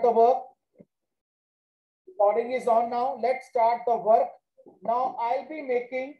the work. Recording is on now. Let's start the work. Now I'll be making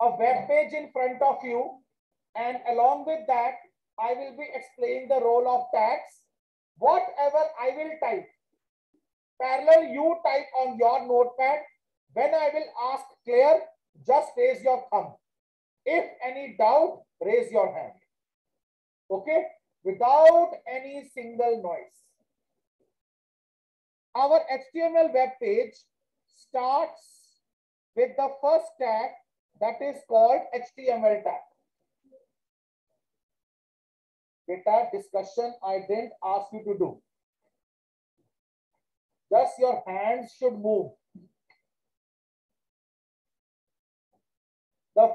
a web page in front of you, and along with that, I will be explaining the role of tags. Whatever I will type, parallel you type on your notepad. When I will ask clear, just raise your thumb. If any doubt, raise your hand. Okay? Without any single noise. Our HTML web page starts with the first tag that is called HTML tag. Beta discussion I didn't ask you to do. Just your hands should move. The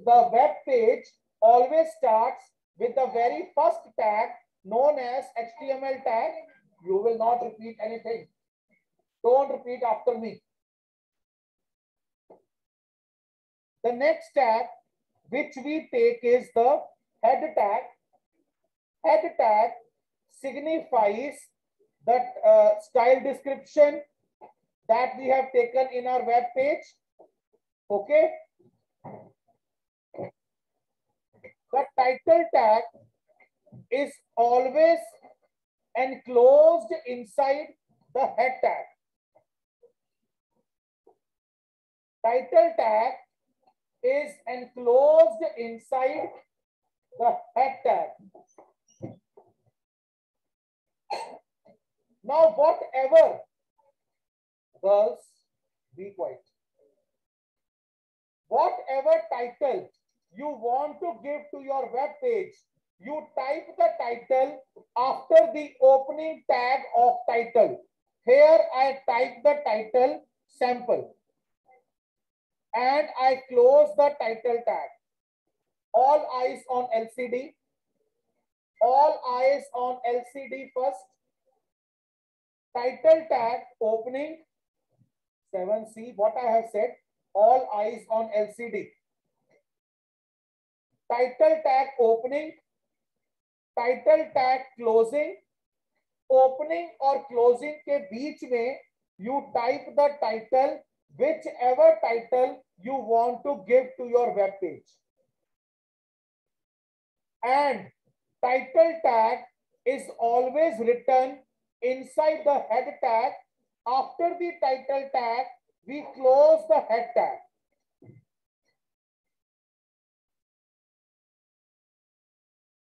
web page always starts with the very first tag known as HTML tag. You will not repeat anything. Don't repeat after me. The next tag which we take is the head tag. Head tag signifies the style description that we have taken in our web page. Okay. The title tag is always enclosed inside the head tag. Title tag is enclosed inside the head tag. Now, whatever, girls, be quiet. Whatever title you want to give to your web page, you type the title after the opening tag of title. Here I type the title sample and I close the title tag. All eyes on LCD. All eyes on LCD first. Title tag opening 7C. What I have said. All eyes on LCD. Title tag opening. Title tag closing. Opening और closing के बीच में you type the title, whichever title you want to give to your web page. And title tag is always written inside the head tag. After the title tag, we close the head tag.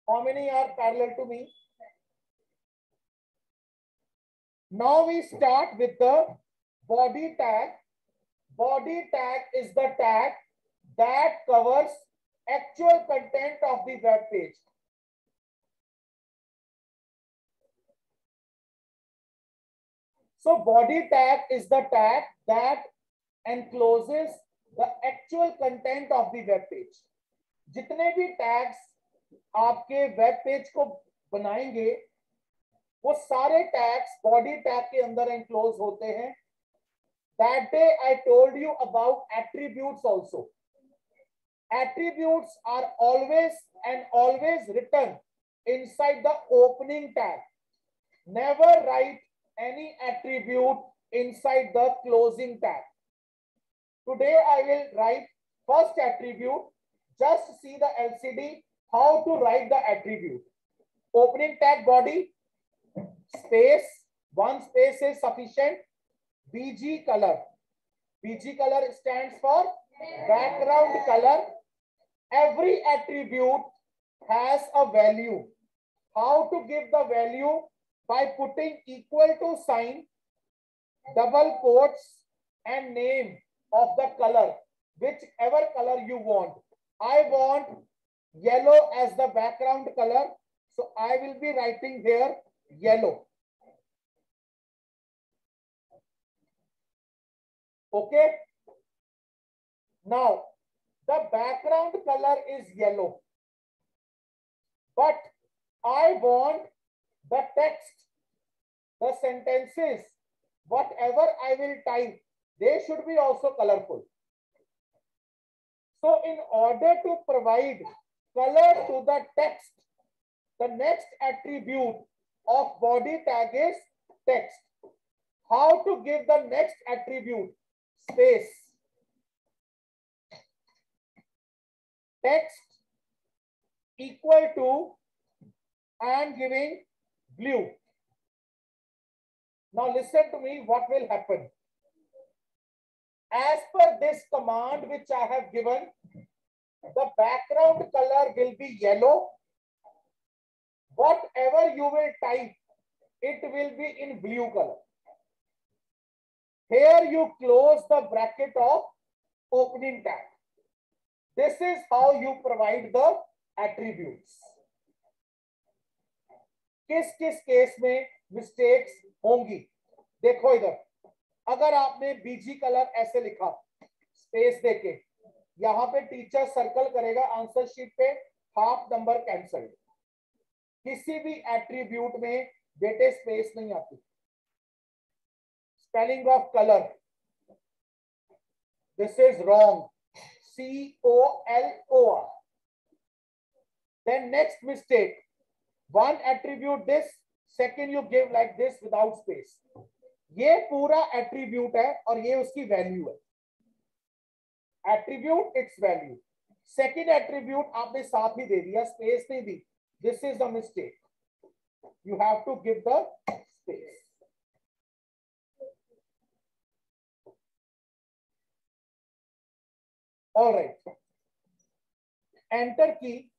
How many are parallel to me? Now we start with the body tag. Body tag is the tag that covers actual content of the web page. So body tag is the tag that encloses the actual content of the web page. जितने भी tags आपके web page को बनाएंगे, वो सारे tags body tag के अंदर enclose होते हैं. That day I told you about attributes also. Attributes are always and always written inside the opening tag. Never write any attribute inside the closing tag. Today I will write first attribute. Just see the LCD how to write the attribute. Opening tag body, space, one space is sufficient. BG color. BG color stands for background color. Every attribute has a value. How to give the value? By putting equal to sign, double quotes, and name of the color, whichever color you want. I want yellow as the background color, so I will be writing here yellow. Okay. Now, the background color is yellow, but I want the text, the sentences, whatever I will type, they should be also colorful. So in order to provide color to the text, the next attribute of body tag is text. How to give the next attribute? Space. Text equal to, I am giving blue. Now listen to me, what will happen? As per this command which I have given, the background color will be yellow. Whatever you will type, it will be in blue color. Here you close the bracket of opening tag. This is how you provide the attributes. किस किस case में mistakes होंगी? देखो इधर, अगर आपने BG colour ऐसे लिखा, स्पेस देके, यहां पे टीचर सर्कल करेगा आंसर शीट पे, हाफ नंबर कैंसल। किसी भी एट्रीब्यूट में बेटे स्पेस नहीं आती। Spelling of colour, this is wrong, COLOR. Then next mistake, one attribute this, second you give like this without space. ये पूरा एट्रीब्यूट है और ये उसकी वैल्यू है। Attribute its value, second attribute आपने साथ ही दे दिया, स्पेस नहीं दी। This is the mistake, you have to give the space. All right, enter key.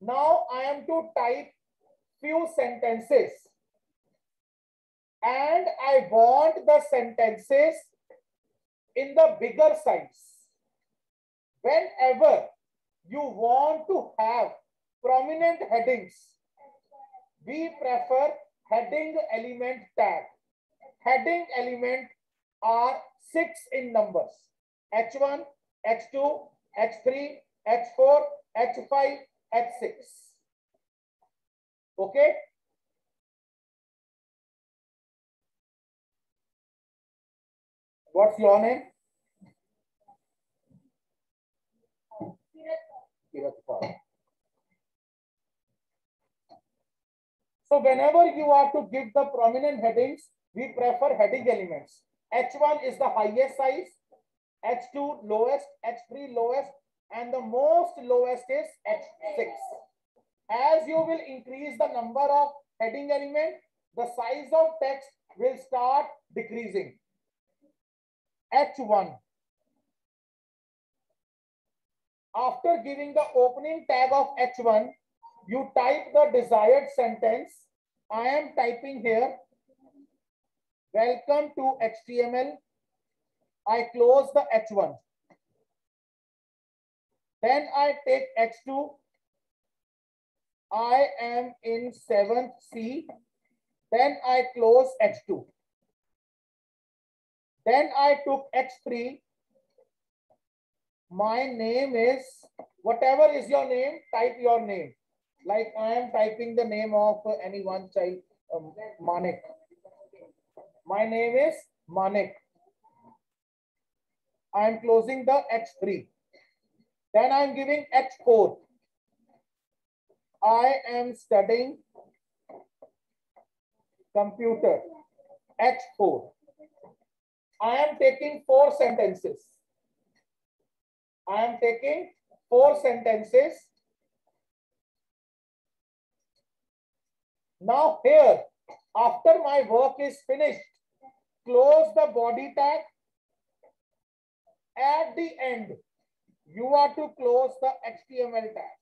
Now I am to type few sentences and I want the sentences in the bigger size. Whenever you want to have prominent headings, we prefer heading element tag. Heading element are 6 in numbers: H1, H2, H3, H4, H5, H6. Okay? What's your name? So whenever you are to give the prominent headings, we prefer heading elements. H1 is the highest size, H2 lowest, H3 lowest, and the most lowest is H6. As you will increase the number of heading element, the size of text will start decreasing. H1. After giving the opening tag of H1, you type the desired sentence. I am typing here, welcome to HTML. I close the H1. Then I take H2. I am in 7th C. Then I close H2. Then I took H3. My name is, whatever is your name, type your name. Like I am typing the name of any one child, Manik. My name is Manik. I am closing the H3. Then I am giving H4. I am studying computer. H4. I am taking 4 sentences. I am taking 4 sentences. Now here, after my work is finished, close the body tag. At the end, you are to close the HTML tag.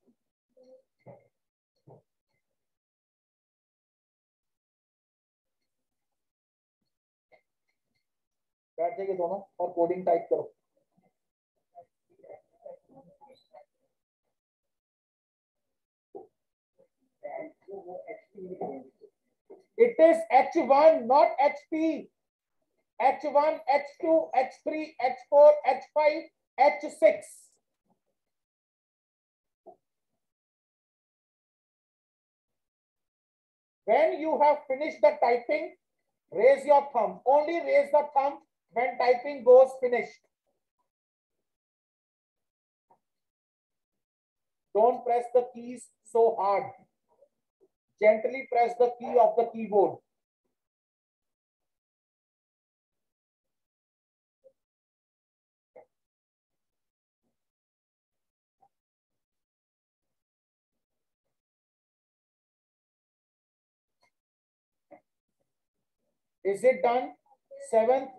बैठ जाइए दोनों और coding type करो। It is H1, not HP. H1, H2, H3, H4, H5, H6. When you have finished the typing, raise your thumb. Only raise the thumb when typing goes finished. Don't press the keys so hard. Gently press the key of the keyboard. Is it done? Seventh.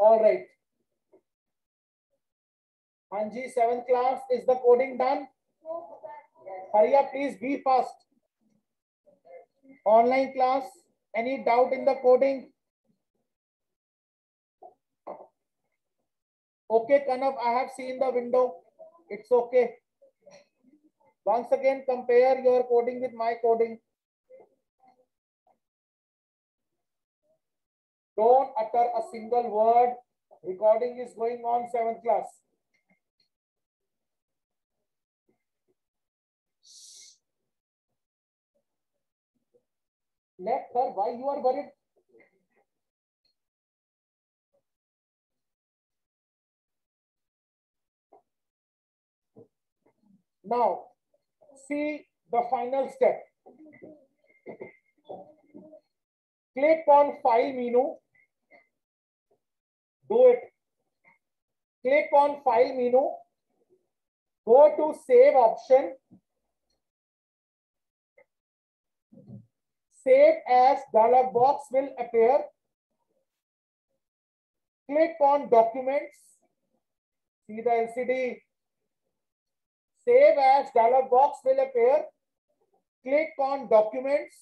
All right. Anji, seventh class, is the coding done? Hurry up, please be fast. Online class, any doubt in the coding? Okay, Kanav, I have seen the window. It's okay. Once again, compare your coding with my coding. Don't utter a single word. Recording is going on, seventh class. Let her, why you are worried? Now, see the final step. Click on file menu. Do it. Click on file menu. Go to save option. Save as dialog box will appear. Click on documents. See the LCD. Save as dialog box will appear. Click on documents.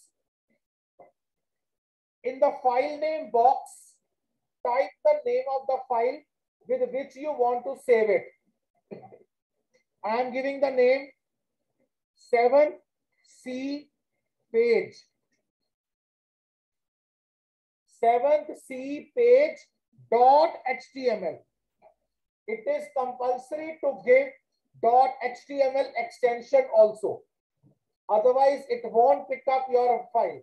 In the file name box, type the name of the file with which you want to save it. I am giving the name 7C page. 7C page .html. It is compulsory to give .html extension also. Otherwise, it won't pick up your file.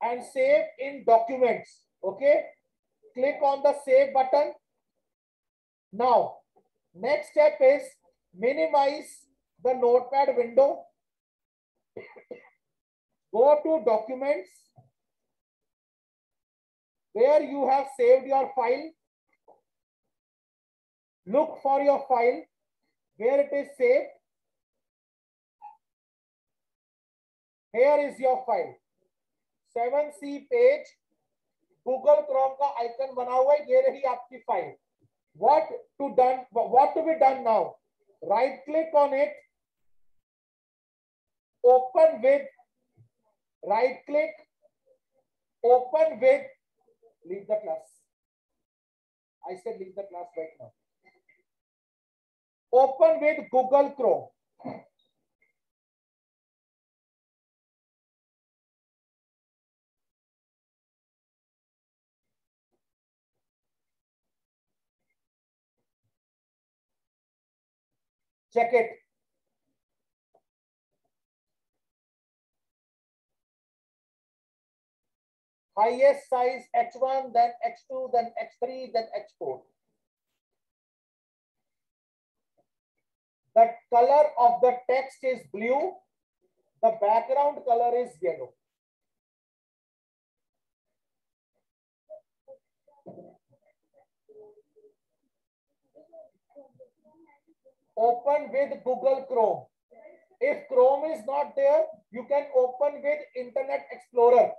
And save in documents. Okay. Click on the save button. Now, next step is minimize the notepad window. Go to documents where you have saved your file. Look for your file where it is saved. Here is your file. 7C page. Google Chrome का icon बना हुआ है, ये रही आपकी file. What to be done now? Right click on it. Open with. Right click. Open with. Leave the class. I said leave the class right now. Open with Google Chrome. Check it. Highest size H1, then H2, then H3, then H4. The color of the text is blue. The background color is yellow. Open with Google Chrome. If Chrome is not there, you can open with Internet Explorer.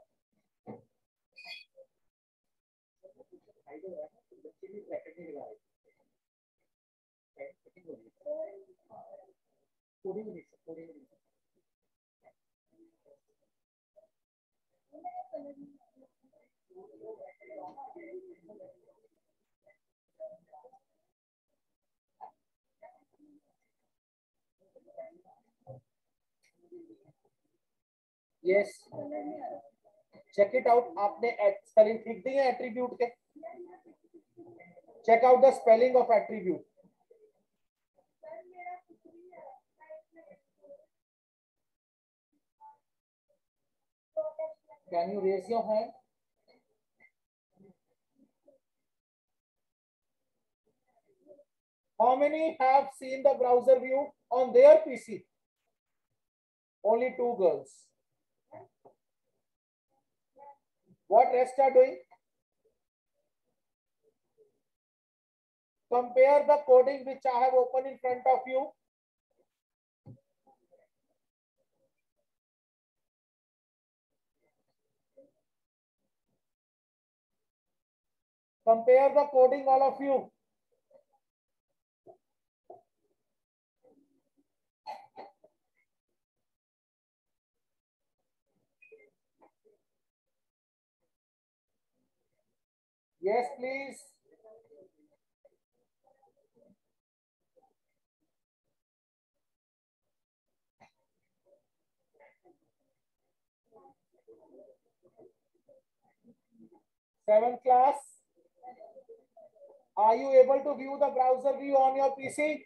Yes. Check it out. आपने spelling ठीक दी है attribute के. Check out the spelling of attribute. Can you raise your hand? How many have seen the browser view on their PC? Only 2 girls. What rest are doing? Compare the coding which I have opened in front of you. Compare the coding, all of you. Yes, please. Seventh class. Are you able to view the browser view on your PC?